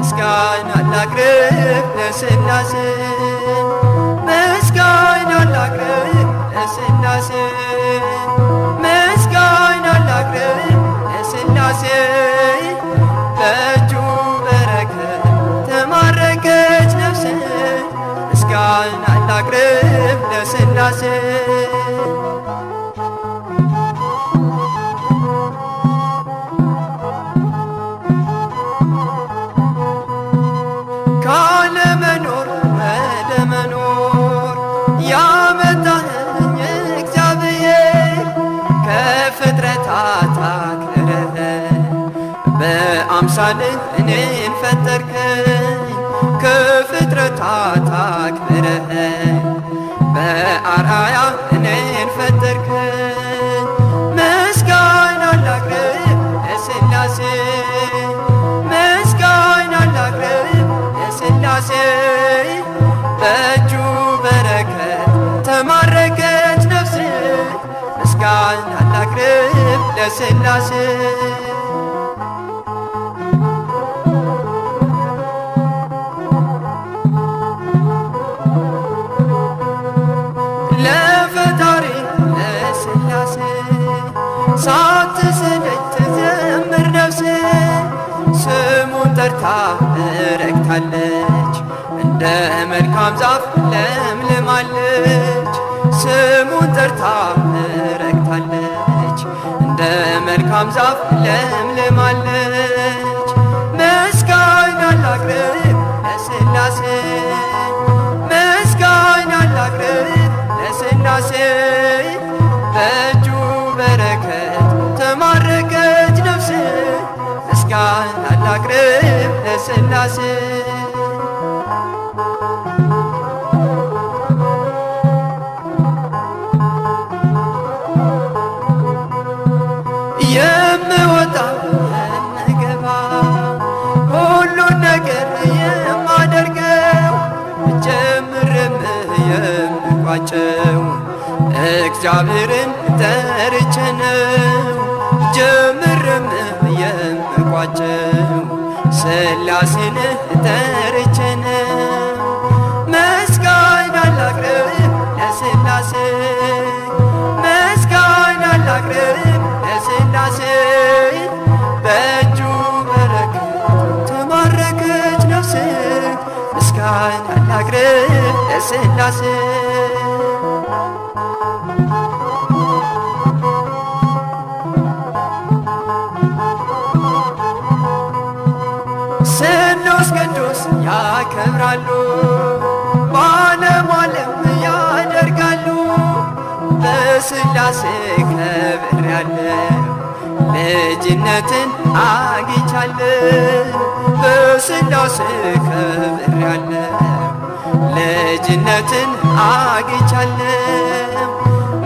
ምስጋና ላቅርብ ለሥላሴ ምስጋና ላቅርብ ለሥላሴ ምስጋና ላቅርብ ለሥላሴ በእጁ በረከት ተማረከች ነፍሴ ምስጋና ላቅርብ ለሥላሴ ካለመኖር ወደ መኖር ያመጣኸኝ እግዚአብሔር ከፍጥረታት አክብረህ በአምሳልህ እኔን ፈጠርከኝ ከፍጥረታት አክብረህ በአርአያ እኔን ፈጠርከኝ ምስጋና ላቅርብ ለሥላሴ ምስጋና ላቅርብ ለሥላሴ በእጁ በረከት ተማረከች ነፍሴ ምስጋና ላቅርብ ለሥላሴ ለፈጣሪ ለሥላሴ ሳትሰለች ትዘምር ነፍሴ ስሙን ጠርታ ረክታለች እንደ መልካም ዛፍ ለምልማለች ስሙን ጠርታ ረክታለች እንደ መልካም ዛፍ ለምልማለች ምስጋና ላቅርብ ለሥላሴ ምስጋና ላቅርብ ለሥላሴ በእጁ በረከት ተማረከች ነፍሴ ምስጋና ላቅርብ ለሥላሴ የምወጣ የምገባ ሁሉን ነገር የማደርገው ጀምርም የምቋጨው እግዚአብሔርን ጠርቼ ነው ጀምርም የምቋጨው ሥላሴን ጠርቼ ነው ምስጋና ላቅርብ ለሥላሴ ምስጋና ላቅርብ ለሥላሴ በእጁ በረከት ተማረከች ነፍሴ ምስጋና ላቅርብ ለሥላሴ ስሉስ ቅዱስ ያከብራሉ በዓለም ዓለም ያደርጋሉ በሥላሴ ከብሬያለሁ ልጅነትን አግኝቻለሁ በሥላሴ ከብሬያለሁ ልጅነትን አግኝቻለሁ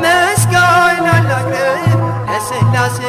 ምስጋና ላቅርብ ለሥላሴ